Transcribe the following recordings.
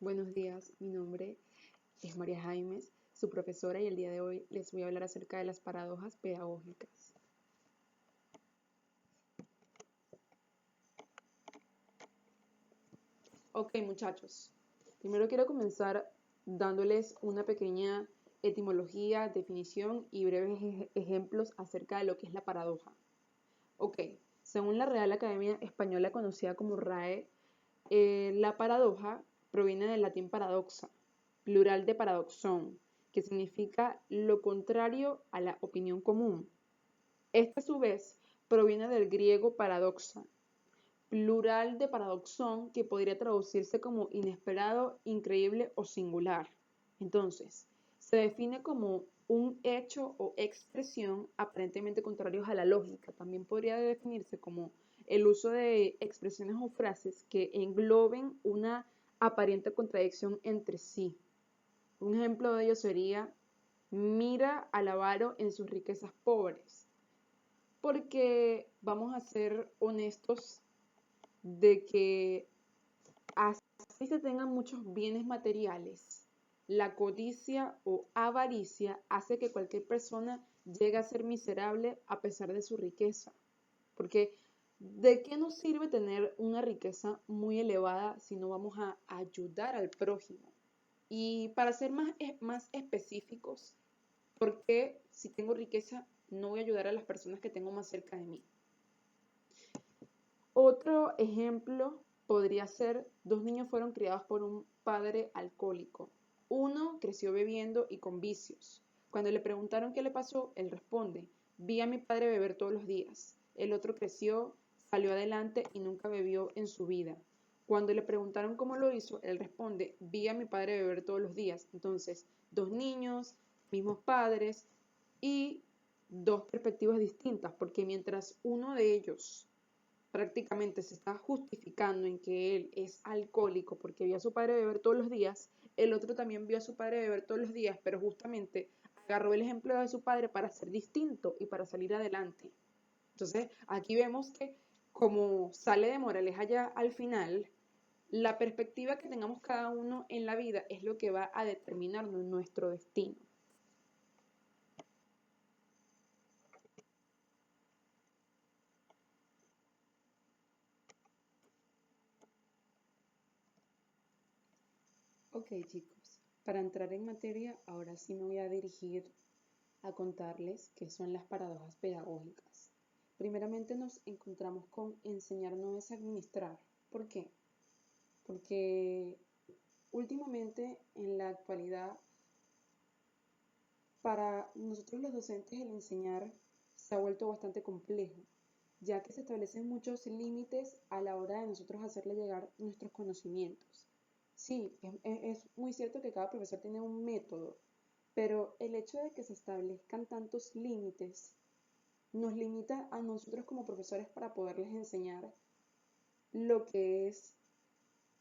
Buenos días, mi nombre es María Jaimes, su profesora, y el día de hoy les voy a hablar acerca de las paradojas pedagógicas. Ok, muchachos, primero quiero comenzar dándoles una pequeña etimología, definición y breves ejemplos acerca de lo que es la paradoja. Ok, según la Real Academia Española conocida como RAE, la paradoja proviene del latín paradoxa, plural de paradoxón, que significa lo contrario a la opinión común. Esta a su vez proviene del griego paradoxa, plural de paradoxón, que podría traducirse como inesperado, increíble o singular. Entonces, se define como un hecho o expresión aparentemente contrarios a la lógica. También podría definirse como el uso de expresiones o frases que engloben una aparente contradicción entre sí. Un ejemplo de ello sería: mira al avaro en sus riquezas pobres. Porque vamos a ser honestos de que así se tengan muchos bienes materiales, la codicia o avaricia hace que cualquier persona llegue a ser miserable a pesar de su riqueza. Porque ¿de qué nos sirve tener una riqueza muy elevada si no vamos a ayudar al prójimo? Y para ser más específicos, ¿por qué si tengo riqueza no voy a ayudar a las personas que tengo más cerca de mí? Otro ejemplo podría ser: dos niños fueron criados por un padre alcohólico. Uno creció bebiendo y con vicios. Cuando le preguntaron qué le pasó, él responde: vi a mi padre beber todos los días. El otro creció, salió adelante y nunca bebió en su vida. Cuando le preguntaron cómo lo hizo, él responde: vi a mi padre beber todos los días. Entonces, dos niños, mismos padres y dos perspectivas distintas, porque mientras uno de ellos prácticamente se está justificando en que él es alcohólico porque vio a su padre beber todos los días, el otro también vio a su padre beber todos los días, pero justamente agarró el ejemplo de su padre para ser distinto y para salir adelante. Entonces, aquí vemos que, como sale de moraleja ya al final, la perspectiva que tengamos cada uno en la vida es lo que va a determinarnos nuestro destino. Ok, chicos, para entrar en materia, ahora sí me voy a dirigir a contarles qué son las paradojas pedagógicas. Primeramente nos encontramos con enseñar no es administrar. ¿Por qué? Porque últimamente, en la actualidad, para nosotros los docentes el enseñar se ha vuelto bastante complejo, ya que se establecen muchos límites a la hora de nosotros hacerle llegar nuestros conocimientos. Sí, es muy cierto que cada profesor tiene un método, pero el hecho de que se establezcan tantos límites nos limita a nosotros como profesores para poderles enseñar lo que es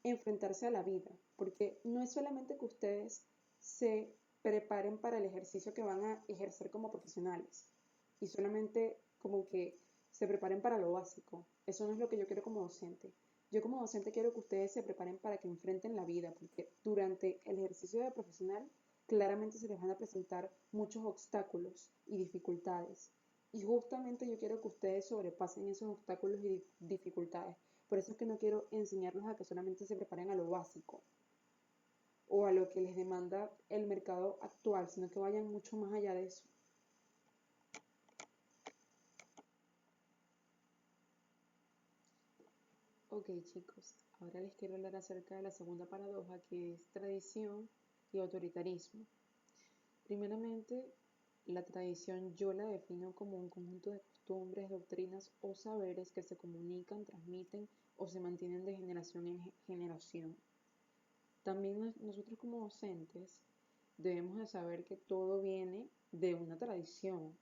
enfrentarse a la vida, porque no es solamente que ustedes se preparen para el ejercicio que van a ejercer como profesionales y solamente como que se preparen para lo básico. Eso no es lo que yo quiero como docente. Yo como docente quiero que ustedes se preparen para que enfrenten la vida, porque durante el ejercicio de profesional claramente se les van a presentar muchos obstáculos y dificultades. Y justamente yo quiero que ustedes sobrepasen esos obstáculos y dificultades. Por eso es que no quiero enseñarlos a que solamente se preparen a lo básico o a lo que les demanda el mercado actual, sino que vayan mucho más allá de eso. Ok, chicos, ahora les quiero hablar acerca de la segunda paradoja, que es tradición y autoritarismo. Primeramente, la tradición yo la defino como un conjunto de costumbres, doctrinas o saberes que se comunican, transmiten o se mantienen de generación en generación. También nosotros como docentes debemos de saber que todo viene de una tradición,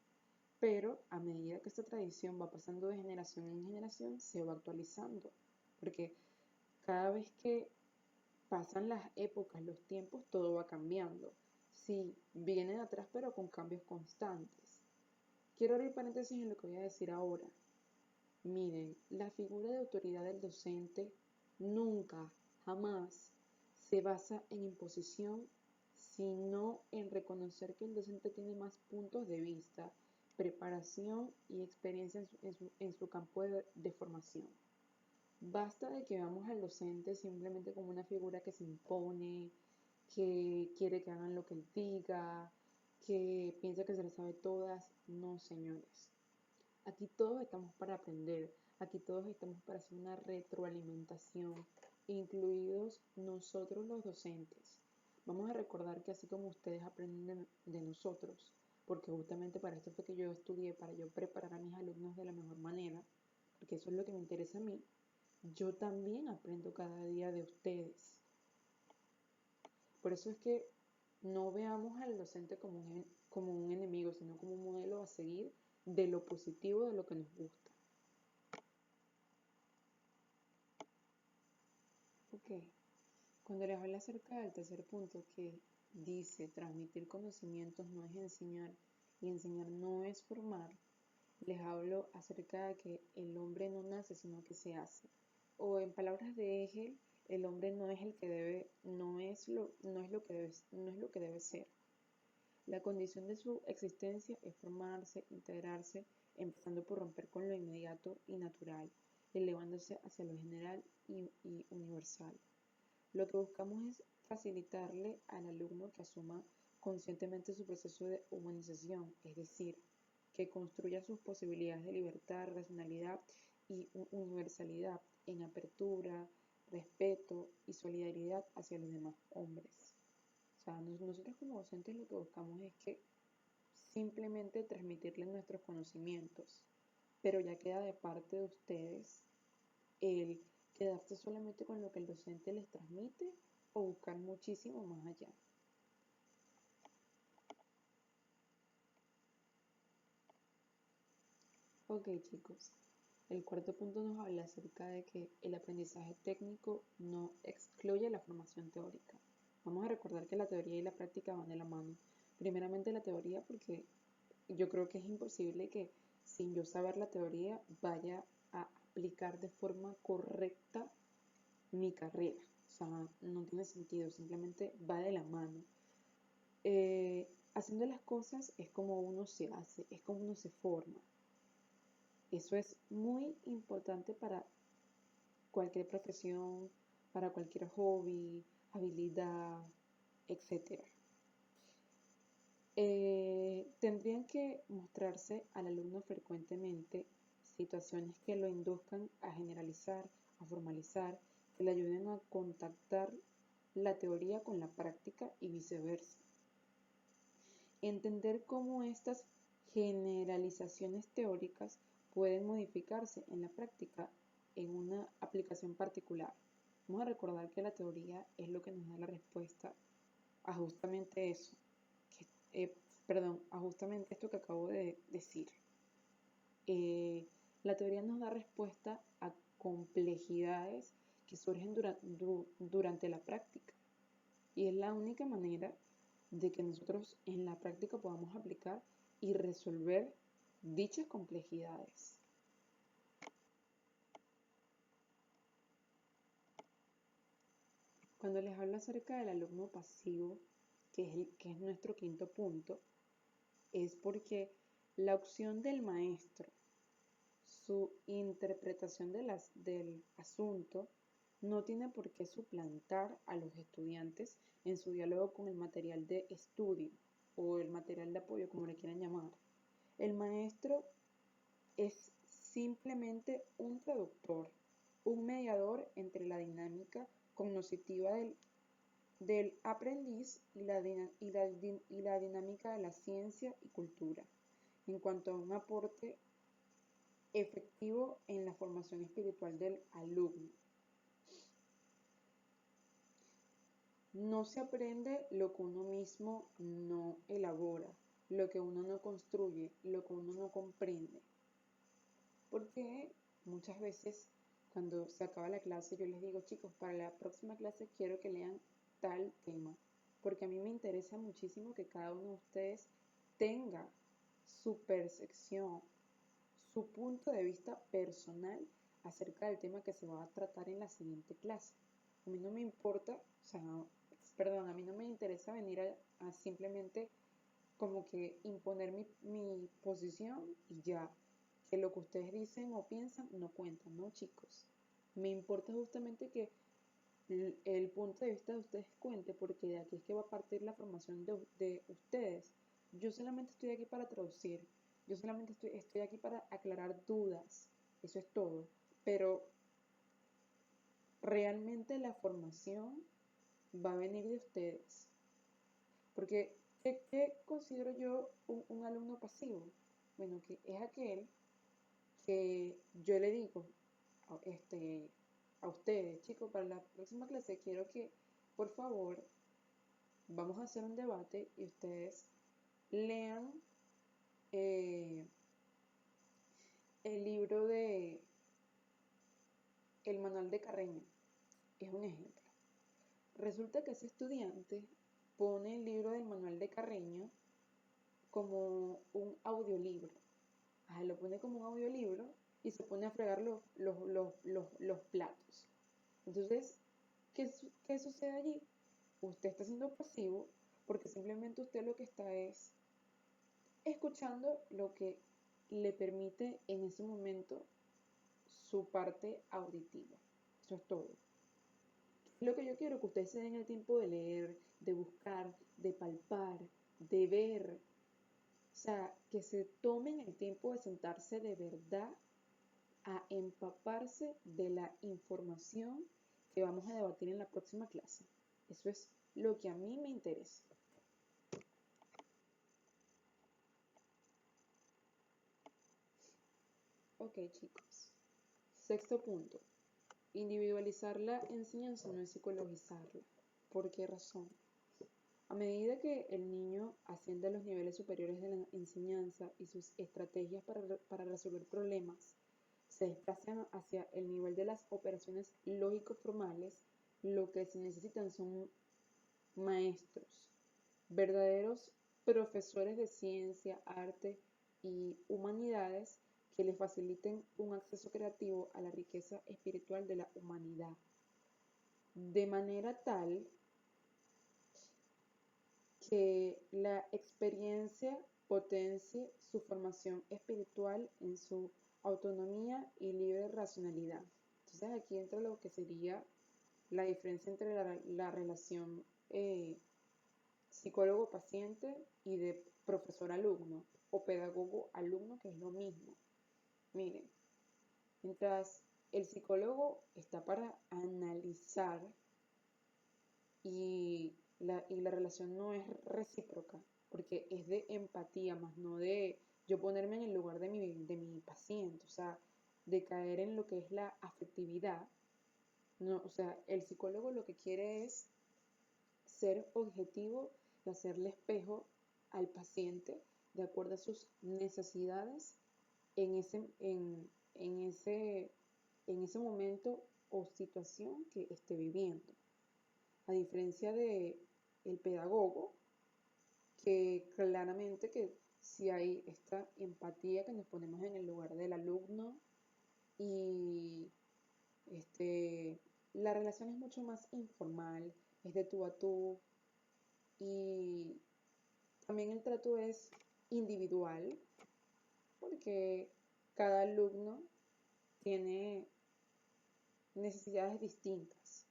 pero a medida que esta tradición va pasando de generación en generación, se va actualizando, porque cada vez que pasan las épocas, los tiempos, todo va cambiando. Sí, viene de atrás, pero con cambios constantes. Quiero abrir paréntesis en lo que voy a decir ahora. Miren, la figura de autoridad del docente nunca, jamás se basa en imposición, sino en reconocer que el docente tiene más puntos de vista, preparación y experiencia en su campo de formación. Basta de que veamos al docente simplemente como una figura que se impone, que quiere que hagan lo que él diga, que piensa que se las sabe todas. No, señores. Aquí todos estamos para aprender, aquí todos estamos para hacer una retroalimentación, incluidos nosotros los docentes. Vamos a recordar que así como ustedes aprenden de nosotros, porque justamente para esto fue que yo estudié, para yo preparar a mis alumnos de la mejor manera, porque eso es lo que me interesa a mí, yo también aprendo cada día de ustedes. Por eso es que no veamos al docente como un enemigo, sino como un modelo a seguir de lo positivo, de lo que nos gusta. Ok, cuando les hablo acerca del tercer punto que dice transmitir conocimientos no es enseñar y enseñar no es formar, les hablo acerca de que el hombre no nace sino que se hace. O en palabras de Hegel, el hombre no es el que debe, no es lo que debe ser. La condición de su existencia es formarse, integrarse, empezando por romper con lo inmediato y natural, elevándose hacia lo general y universal. Lo que buscamos es facilitarle al alumno que asuma conscientemente su proceso de humanización, es decir, que construya sus posibilidades de libertad, racionalidad y universalidad en apertura, respeto y solidaridad hacia los demás hombres. O sea, nosotros como docentes lo que buscamos es que simplemente transmitirles nuestros conocimientos, pero ya queda de parte de ustedes el quedarse solamente con lo que el docente les transmite o buscar muchísimo más allá. Ok, chicos, el cuarto punto nos habla acerca de que el aprendizaje técnico no excluye la formación teórica. Vamos a recordar que la teoría y la práctica van de la mano. Primeramente la teoría porque yo creo que es imposible que sin yo saber la teoría vaya a aplicar de forma correcta mi carrera. O sea, no tiene sentido, simplemente va de la mano. Haciendo las cosas es como uno se hace, es como uno se forma. Eso es muy importante para cualquier profesión, para cualquier hobby, habilidad, etc. Tendrían que mostrarse al alumno frecuentemente situaciones que lo induzcan a generalizar, a formalizar, que le ayuden a contactar la teoría con la práctica y viceversa. Entender cómo estas generalizaciones teóricas pueden modificarse en la práctica en una aplicación particular. Vamos a recordar que la teoría es lo que nos da la respuesta a justamente eso, que, a justamente esto que acabo de decir. La teoría nos da respuesta a complejidades que surgen durante la práctica y es la única manera de que nosotros en la práctica podamos aplicar y resolver dichas complejidades. Cuando les hablo acerca del alumno pasivo, que es nuestro quinto punto, es porque la opción del maestro, su interpretación del asunto, no tiene por qué suplantar a los estudiantes en su diálogo con el material de estudio o el material de apoyo, como le quieran llamar. El maestro es simplemente un traductor, un mediador entre la dinámica cognitiva del aprendiz y la dinámica de la ciencia y cultura, en cuanto a un aporte efectivo en la formación espiritual del alumno. No se aprende lo que uno mismo no elabora, lo que uno no construye, lo que uno no comprende. Porque muchas veces cuando se acaba la clase yo les digo, chicos, para la próxima clase quiero que lean tal tema, porque a mí me interesa muchísimo que cada uno de ustedes tenga su percepción, su punto de vista personal acerca del tema que se va a tratar en la siguiente clase. A mí no me importa, o sea, perdón, a mí no me interesa venir a simplemente como que imponer mi posición y ya, que lo que ustedes dicen o piensan no cuentan, ¿no, chicos? Me importa justamente que el punto de vista de ustedes cuente, porque de aquí es que va a partir la formación de ustedes. Yo solamente estoy aquí para traducir, yo solamente estoy aquí para aclarar dudas, eso es todo, pero realmente la formación va a venir de ustedes. Porque, ¿qué considero yo un alumno pasivo? Bueno, que es aquel que yo le digo a ustedes, chicos, para la próxima clase quiero que, por favor, vamos a hacer un debate y ustedes lean eh, el libro de El Manual de Carreño. Es un ejemplo. Resulta que ese estudiante pone el libro del Manual de Carreño como un audiolibro. Lo pone como un audiolibro y se pone a fregar los platos. Entonces, ¿qué sucede allí? Usted está siendo pasivo porque simplemente usted lo que está es escuchando lo que le permite en ese momento su parte auditiva. Eso es todo. Lo que yo quiero es que ustedes se den el tiempo de leer, de buscar, de palpar, de ver. O sea, que se tomen el tiempo de sentarse de verdad a empaparse de la información que vamos a debatir en la próxima clase. Eso es lo que a mí me interesa. Ok, chicos. Sexto punto. Individualizar la enseñanza no es psicologizarla. ¿Por qué razón? A medida que el niño asciende a los niveles superiores de la enseñanza y sus estrategias para resolver problemas se desplazan hacia el nivel de las operaciones lógico-formales, lo que se necesitan son maestros, verdaderos profesores de ciencia, arte y humanidades que le faciliten un acceso creativo a la riqueza espiritual de la humanidad, de manera tal que la experiencia potencie su formación espiritual en su autonomía y libre racionalidad. Entonces aquí entra lo que sería la diferencia entre la relación psicólogo-paciente y de profesor-alumno o pedagogo-alumno, que es lo mismo. Miren, mientras el psicólogo está para analizar y la relación no es recíproca, porque es de empatía, más no de yo ponerme en el lugar de mi paciente, o sea, de caer en lo que es la afectividad. No, o sea, el psicólogo lo que quiere es ser objetivo y hacerle espejo al paciente de acuerdo a sus necesidades en ese momento o situación que esté viviendo. A diferencia de el pedagogo, que claramente que si hay esta empatía que nos ponemos en el lugar del alumno y la relación es mucho más informal, es de tú a tú y también el trato es individual porque cada alumno tiene necesidades distintas.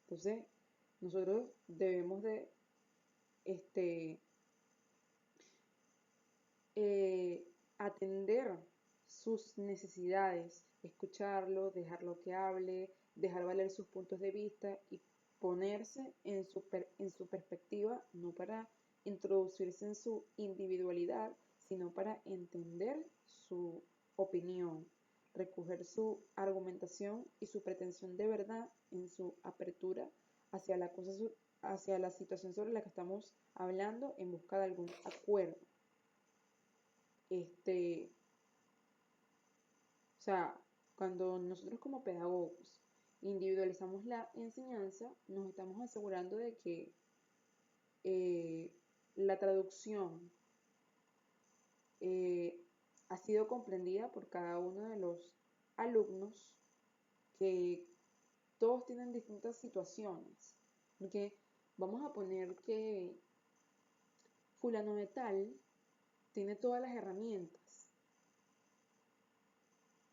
Entonces, nosotros debemos de este, atender sus necesidades, escucharlo, dejarlo que hable, dejar valer sus puntos de vista y ponerse en su perspectiva, no para introducirse en su individualidad, sino para entender su opinión, recoger su argumentación y su pretensión de verdad en su apertura hacia hacia la situación sobre la que estamos hablando en busca de algún acuerdo. O sea, cuando nosotros como pedagogos individualizamos la enseñanza, nos estamos asegurando de que la traducción ha sido comprendida por cada uno de los alumnos, que todos tienen distintas situaciones. Porque vamos a poner que fulano de tal tiene todas las herramientas,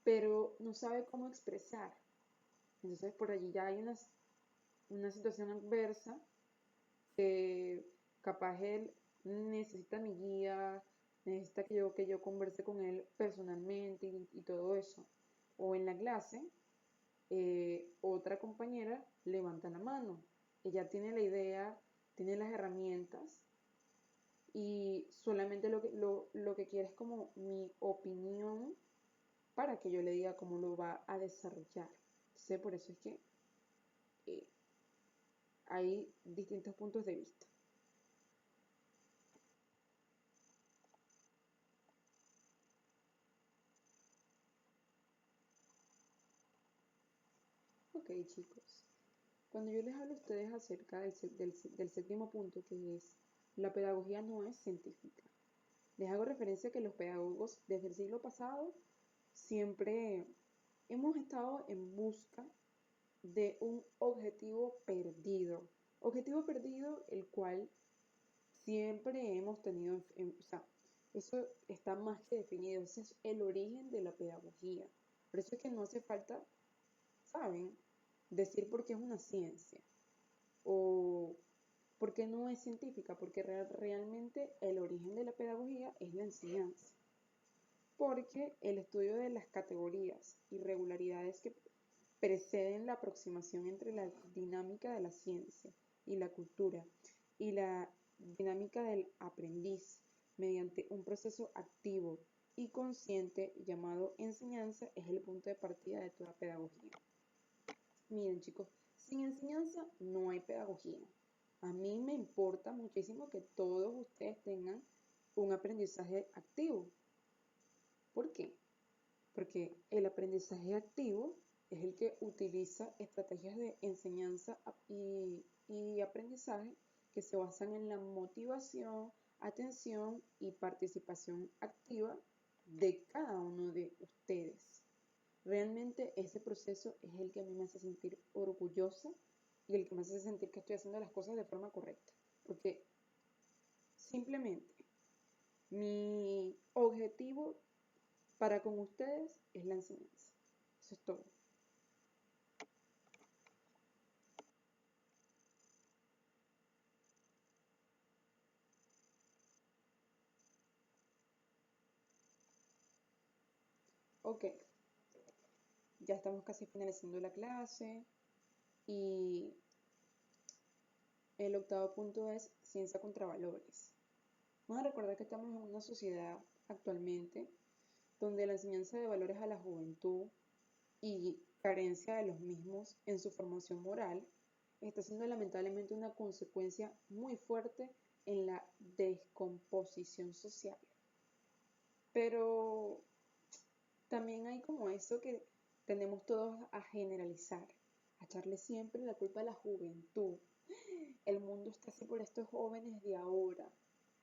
pero no sabe cómo expresar. Entonces por allí ya hay una situación adversa que capaz él necesita mi guía, necesita que yo converse con él personalmente y todo eso. O en la clase, otra compañera levanta la mano. Ella tiene la idea, tiene las herramientas y solamente lo que quiere es como mi opinión para que yo le diga cómo lo va a desarrollar. Entonces, por eso es que eh, hay distintos puntos de vista. Ok, chicos. Cuando yo les hablo a ustedes acerca del séptimo punto, que es la pedagogía no es científica, les hago referencia a que los pedagogos desde el siglo pasado siempre hemos estado en busca de un objetivo perdido el cual siempre hemos tenido, o sea, eso está más que definido, ese es el origen de la pedagogía. Por eso es que no hace falta, ¿saben?, decir por qué es una ciencia o por qué no es científica, porque realmente el origen de la pedagogía es la enseñanza. Porque el estudio de las categorías y regularidades que preceden la aproximación entre la dinámica de la ciencia y la cultura y la dinámica del aprendiz mediante un proceso activo y consciente llamado enseñanza es el punto de partida de toda pedagogía. Miren, chicos, sin enseñanza no hay pedagogía. A mí me importa muchísimo que todos ustedes tengan un aprendizaje activo. ¿Por qué? Porque el aprendizaje activo es el que utiliza estrategias de enseñanza y aprendizaje que se basan en la motivación, atención y participación activa de cada uno de ustedes. Realmente ese proceso es el que a mí me hace sentir orgullosa y el que me hace sentir que estoy haciendo las cosas de forma correcta. Porque simplemente mi objetivo para con ustedes es la enseñanza. Eso es todo. Ok, ya estamos casi finalizando la clase y el octavo punto es ciencia contra valores. Vamos a recordar que estamos en una sociedad actualmente donde la enseñanza de valores a la juventud y carencia de los mismos en su formación moral está siendo lamentablemente una consecuencia muy fuerte en la descomposición social. Pero también hay como eso que tenemos todos a generalizar, a echarle siempre la culpa a la juventud. El mundo está así por estos jóvenes de ahora.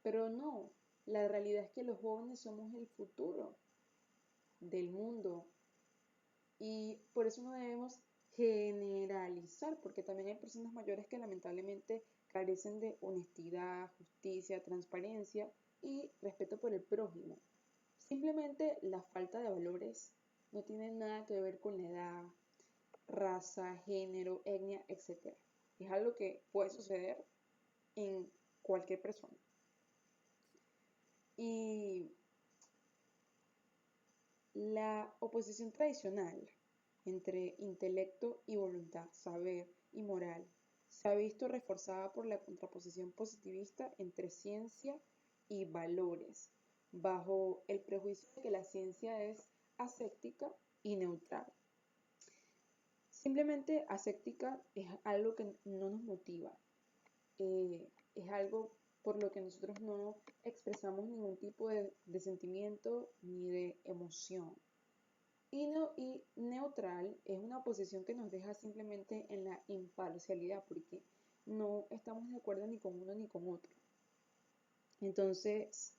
Pero no, la realidad es que los jóvenes somos el futuro del mundo. Y por eso no debemos generalizar, porque también hay personas mayores que lamentablemente carecen de honestidad, justicia, transparencia y respeto por el prójimo. Simplemente la falta de valores no tiene nada que ver con la edad, raza, género, etnia, etc. Es algo que puede suceder en cualquier persona. Y la oposición tradicional entre intelecto y voluntad, saber y moral, se ha visto reforzada por la contraposición positivista entre ciencia y valores, bajo el prejuicio de que la ciencia es aséptica y neutral. Simplemente aséptica es algo que no nos motiva, es algo por lo que nosotros no expresamos ningún tipo de sentimiento ni de emoción. Y neutral es una posición que nos deja simplemente en la imparcialidad, porque no estamos de acuerdo ni con uno ni con otro. Entonces,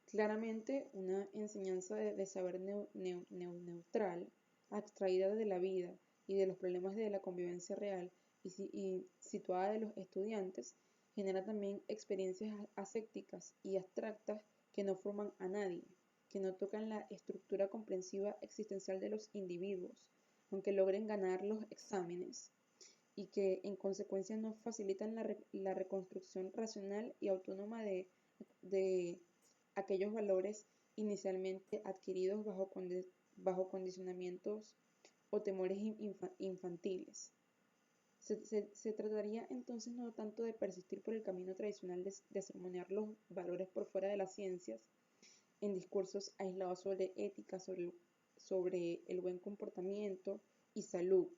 claramente una enseñanza de saber neutral, abstraída de la vida, y de los problemas de la convivencia real y situada de los estudiantes, genera también experiencias asépticas y abstractas que no forman a nadie, que no tocan la estructura comprensiva existencial de los individuos, aunque logren ganar los exámenes, y que en consecuencia no facilitan la reconstrucción racional y autónoma de aquellos valores inicialmente adquiridos bajo condicionamientos o temores infantiles. Se trataría entonces no tanto de persistir por el camino tradicional de sermonear los valores por fuera de las ciencias, en discursos aislados sobre ética, sobre el buen comportamiento y salud,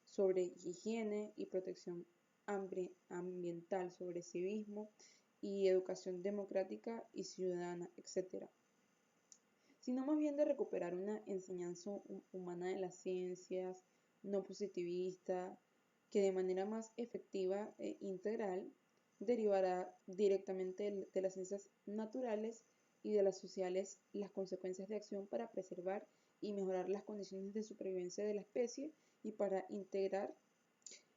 sobre higiene y protección ambiental, sobre civismo y educación democrática y ciudadana, etc., sino más bien de recuperar una enseñanza humana de las ciencias, no positivista, que de manera más efectiva e integral derivará directamente de las ciencias naturales y de las sociales las consecuencias de acción para preservar y mejorar las condiciones de supervivencia de la especie y para integrar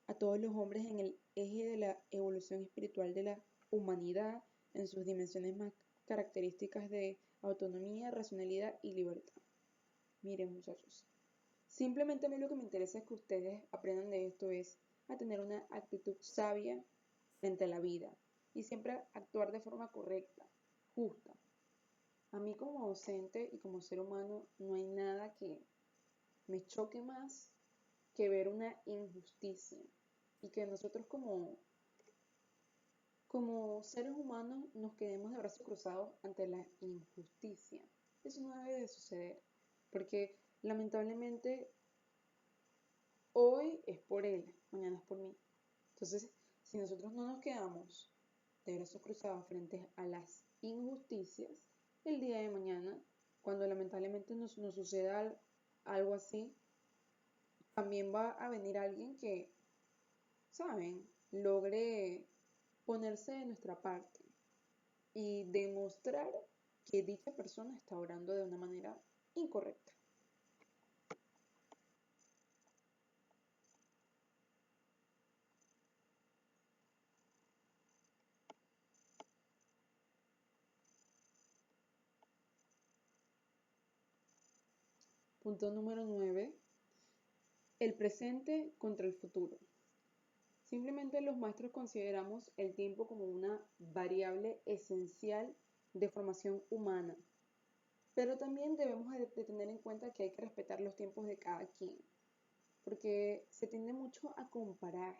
a todos los hombres en el eje de la evolución espiritual de la humanidad en sus dimensiones más características de autonomía, racionalidad y libertad. Miren, muchachos, simplemente a mí lo que me interesa es que ustedes aprendan de esto es a tener una actitud sabia frente a la vida y siempre actuar de forma correcta, justa. A mí como docente y como ser humano no hay nada que me choque más que ver una injusticia y que nosotros como seres humanos nos quedemos de brazos cruzados ante la injusticia. Eso no debe de suceder, porque lamentablemente hoy es por él, mañana es por mí. Entonces, si nosotros no nos quedamos de brazos cruzados frente a las injusticias, el día de mañana, cuando lamentablemente nos suceda algo así, también va a venir alguien que, ¿saben?, logre ponerse de nuestra parte y demostrar que dicha persona está obrando de una manera incorrecta. Punto número 9. El presente contra el futuro. Simplemente los maestros consideramos el tiempo como una variable esencial de formación humana, pero también debemos de tener en cuenta que hay que respetar los tiempos de cada quien, porque se tiende mucho a comparar,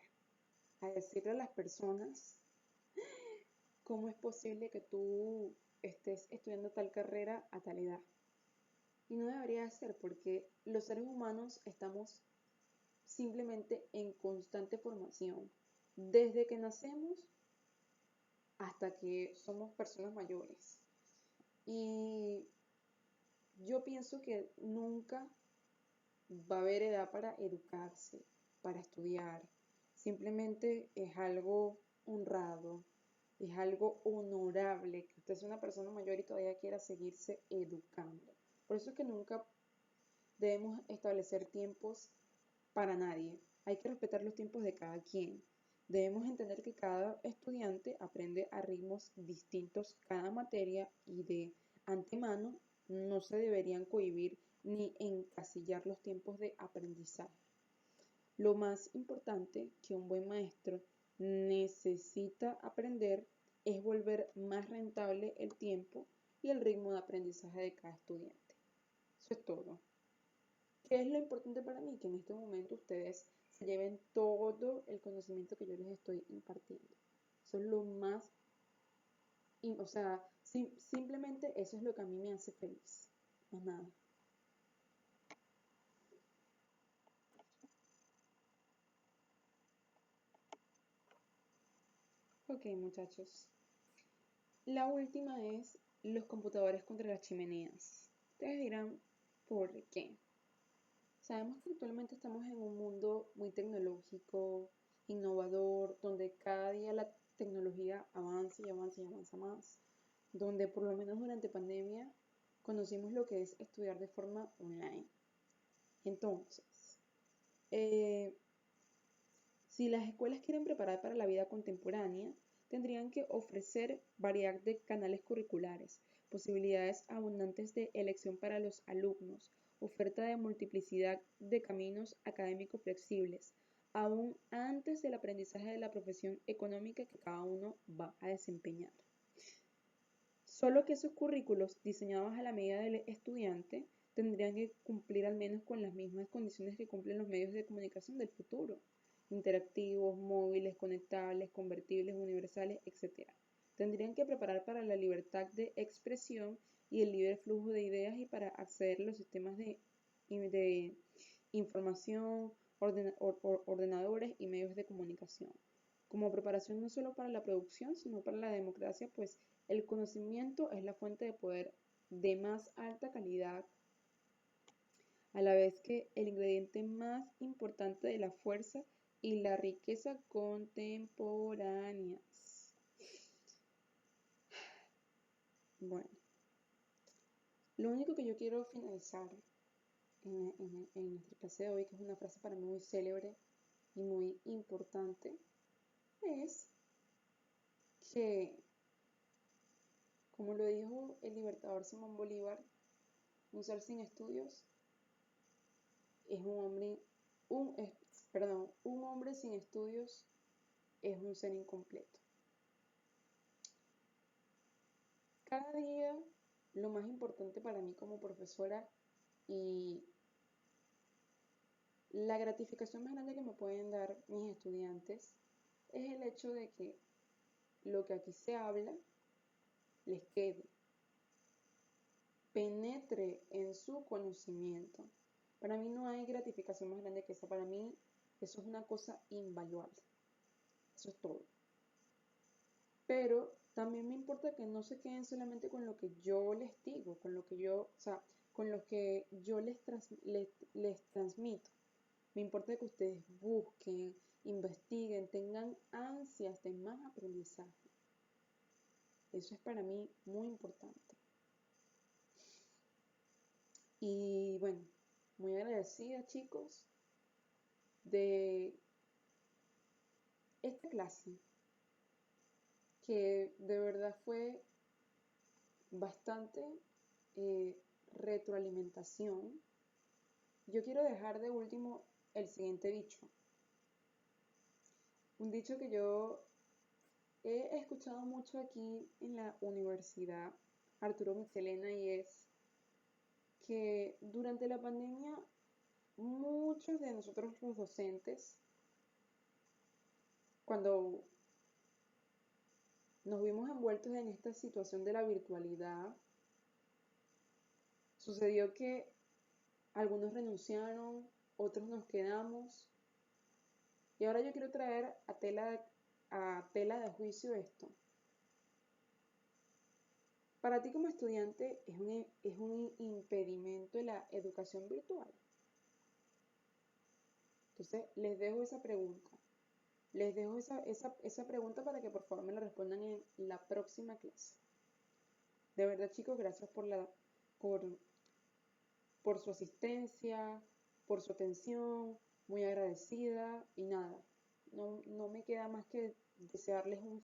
a decirle a las personas cómo es posible que tú estés estudiando tal carrera a tal edad. Y no debería ser, porque los seres humanos estamos simplemente en constante formación, desde que nacemos hasta que somos personas mayores. Y yo pienso que nunca va a haber edad para educarse, para estudiar. Simplemente es algo honrado, es algo honorable que usted sea una persona mayor y todavía quiera seguirse educando. Por eso es que nunca debemos establecer tiempos para nadie. Hay que respetar los tiempos de cada quien. Debemos entender que cada estudiante aprende a ritmos distintos cada materia y de antemano no se deberían cohibir ni encasillar los tiempos de aprendizaje. Lo más importante que un buen maestro necesita aprender es volver más rentable el tiempo y el ritmo de aprendizaje de cada estudiante. Eso es todo. ¿Qué es lo importante para mí? Que en este momento ustedes se lleven todo el conocimiento que yo les estoy impartiendo. Eso es lo más, o sea, simplemente eso es lo que a mí me hace feliz. Más nada. Ok, muchachos. La última es los computadores contra las chimeneas. Ustedes dirán, ¿por qué? Sabemos que actualmente estamos en un mundo muy tecnológico, innovador, donde cada día la tecnología avanza y avanza y avanza más, donde por lo menos durante pandemia conocimos lo que es estudiar de forma online. Entonces, Eh, si las escuelas quieren preparar para la vida contemporánea, tendrían que ofrecer variedad de canales curriculares, posibilidades abundantes de elección para los alumnos, oferta de multiplicidad de caminos académicos flexibles, aún antes del aprendizaje de la profesión económica que cada uno va a desempeñar. Solo que esos currículos diseñados a la medida del estudiante tendrían que cumplir al menos con las mismas condiciones que cumplen los medios de comunicación del futuro: interactivos, móviles, conectables, convertibles, universales, etc. Tendrían que preparar para la libertad de expresión y el libre flujo de ideas y para acceder a los sistemas de información, ordenadores y medios de comunicación. Como preparación no solo para la producción, sino para la democracia, pues el conocimiento es la fuente de poder de más alta calidad, a la vez que el ingrediente más importante de la fuerza y la riqueza contemporáneas. Bueno, lo único que yo quiero finalizar en nuestra clase de hoy, que es una frase para mí muy célebre y muy importante, es que, como lo dijo el libertador Simón Bolívar, un ser sin estudios es un hombre sin estudios es un ser incompleto. Cada día lo más importante para mí como profesora y la gratificación más grande que me pueden dar mis estudiantes es el hecho de que lo que aquí se habla les quede, penetre en su conocimiento. Para mí no hay gratificación más grande que esa. Para mí eso es una cosa invaluable. Eso es todo. Pero también me importa que no se queden solamente con lo que yo les digo, con lo que yo, o sea, con lo que yo les transmito. Me importa que ustedes busquen, investiguen, tengan ansias de más aprendizaje. Eso es para mí muy importante. Y bueno, muy agradecida, chicos, de esta clase, que de verdad fue bastante retroalimentación. Yo quiero dejar de último el siguiente dicho. Un dicho que yo he escuchado mucho aquí en la universidad, Arturo Michelena, y es que durante la pandemia muchos de nosotros los docentes, cuando nos vimos envueltos en esta situación de la virtualidad, sucedió que algunos renunciaron, otros nos quedamos. Y ahora yo quiero traer a tela de juicio esto. Para ti como estudiante es un impedimento la educación virtual. Entonces les dejo esa pregunta. Les dejo esa pregunta para que por favor me la respondan en la próxima clase. De verdad, chicos, gracias por su asistencia, por su atención, muy agradecida y nada, no me queda más que desearles un